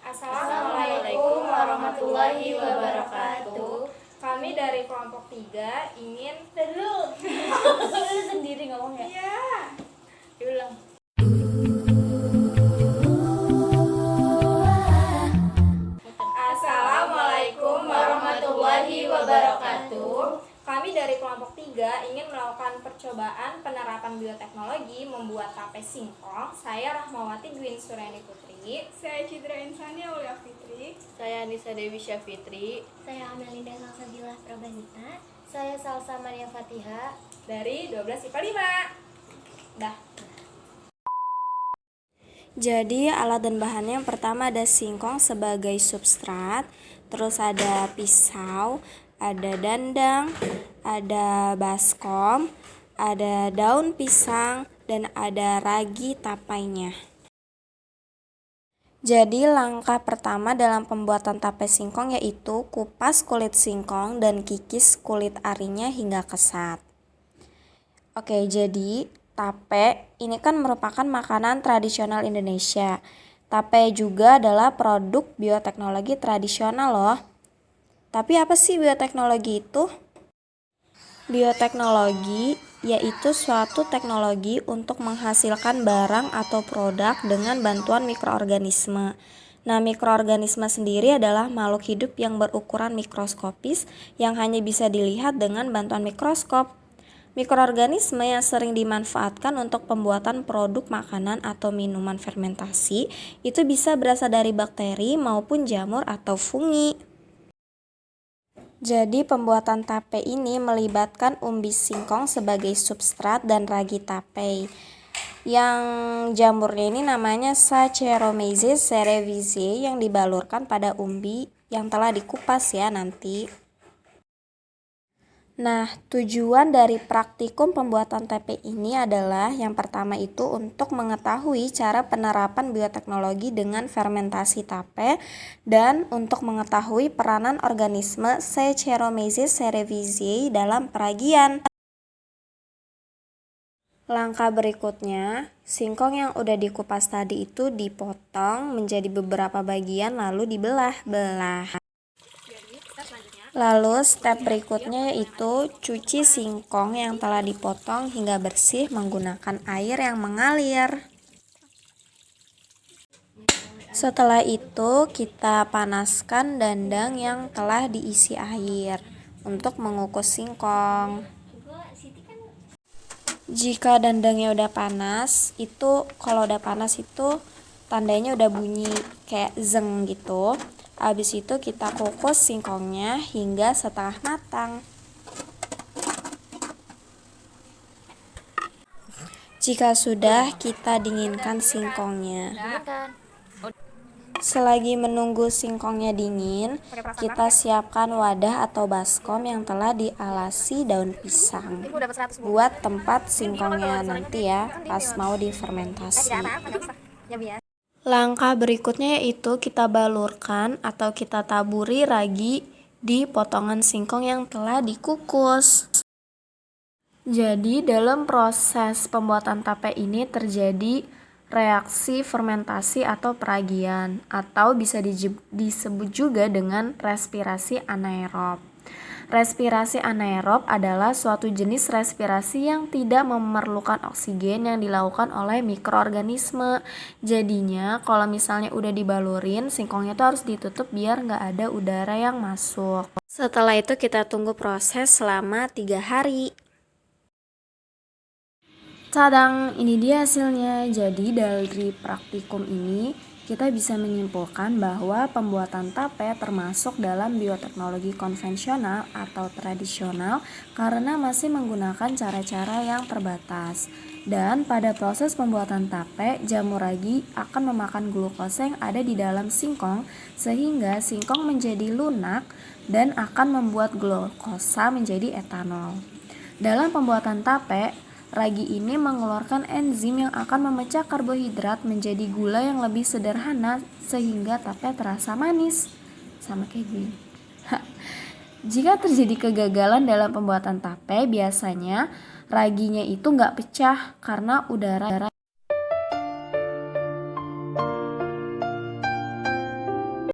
Assalamualaikum warahmatullahi wabarakatuh. Kami dari kelompok 3 ingin Lu sendiri ngomong ya? Iya. Diulang. Assalamualaikum warahmatullahi wabarakatuh. Kami dari kelompok 3 ingin melakukan percobaan penerapan bioteknologi membuat tape singkong. Saya Rahmawati Gwin Suryani Putri. Saya Citra Insania Aulia Fitri. Saya Anissa Dewi Syafitri. Saya Amelinda Salsabila Prabahita. Saya Salsa Maria Fatiha Dari 12 IPA 5. Dah. Jadi alat dan bahannya yang pertama ada singkong sebagai substrat, terus ada pisau, ada dandang, ada baskom, ada daun pisang, dan ada ragi tapainya. Jadi langkah pertama dalam pembuatan tape singkong yaitu kupas kulit singkong dan kikis kulit arinya hingga kesat. Oke, jadi tape ini kan merupakan makanan tradisional Indonesia. Tape juga adalah produk bioteknologi tradisional loh. Tapi apa sih bioteknologi itu? Bioteknologi yaitu suatu teknologi untuk menghasilkan barang atau produk dengan bantuan mikroorganisme. Nah, mikroorganisme sendiri adalah makhluk hidup yang berukuran mikroskopis yang hanya bisa dilihat dengan bantuan mikroskop. Mikroorganisme yang sering dimanfaatkan untuk pembuatan produk makanan atau minuman fermentasi itu bisa berasal dari bakteri maupun jamur atau fungi. Jadi pembuatan tape ini melibatkan umbi singkong sebagai substrat dan ragi tape. Yang jamurnya ini namanya Saccharomyces cerevisiae yang dibalurkan pada umbi yang telah dikupas ya nanti. Nah, tujuan dari praktikum pembuatan tape ini adalah yang pertama itu untuk mengetahui cara penerapan bioteknologi dengan fermentasi tape dan untuk mengetahui peranan organisme Saccharomyces cerevisiae dalam peragian. Langkah berikutnya, singkong yang udah dikupas tadi itu dipotong menjadi beberapa bagian lalu dibelah-belah. Lalu step berikutnya yaitu cuci singkong yang telah dipotong hingga bersih menggunakan air yang mengalir. Setelah itu kita panaskan dandang yang telah diisi air untuk mengukus singkong. Jika dandangnya udah panas, itu kalau udah panas itu tandanya udah bunyi kayak zeng gitu. Habis itu kita kukus singkongnya hingga setengah matang. Jika sudah, kita dinginkan singkongnya. Selagi menunggu singkongnya dingin, kita siapkan wadah atau baskom yang telah dialasi daun pisang buat tempat singkongnya nanti ya pas mau difermentasi. Langkah berikutnya yaitu kita balurkan atau kita taburi ragi di potongan singkong yang telah dikukus. Jadi dalam proses pembuatan tape ini terjadi reaksi fermentasi atau peragian atau bisa disebut juga dengan respirasi anaerob. Respirasi anaerob adalah suatu jenis respirasi yang tidak memerlukan oksigen yang dilakukan oleh mikroorganisme. Jadinya kalau misalnya udah dibalurin, singkongnya tuh harus ditutup biar nggak ada udara yang masuk. Setelah itu kita tunggu proses selama 3 hari. Tadang, ini dia hasilnya. Jadi dari praktikum ini kita bisa menyimpulkan bahwa pembuatan tape termasuk dalam bioteknologi konvensional atau tradisional karena masih menggunakan cara-cara yang terbatas. Dan pada proses pembuatan tape, jamur ragi akan memakan glukosa yang ada di dalam singkong sehingga singkong menjadi lunak dan akan membuat glukosa menjadi etanol. Dalam pembuatan tape, ragi ini mengeluarkan enzim yang akan memecah karbohidrat menjadi gula yang lebih sederhana sehingga tape terasa manis. Sama kayak gini. Jika terjadi kegagalan dalam pembuatan tape, biasanya raginya itu nggak pecah karena udara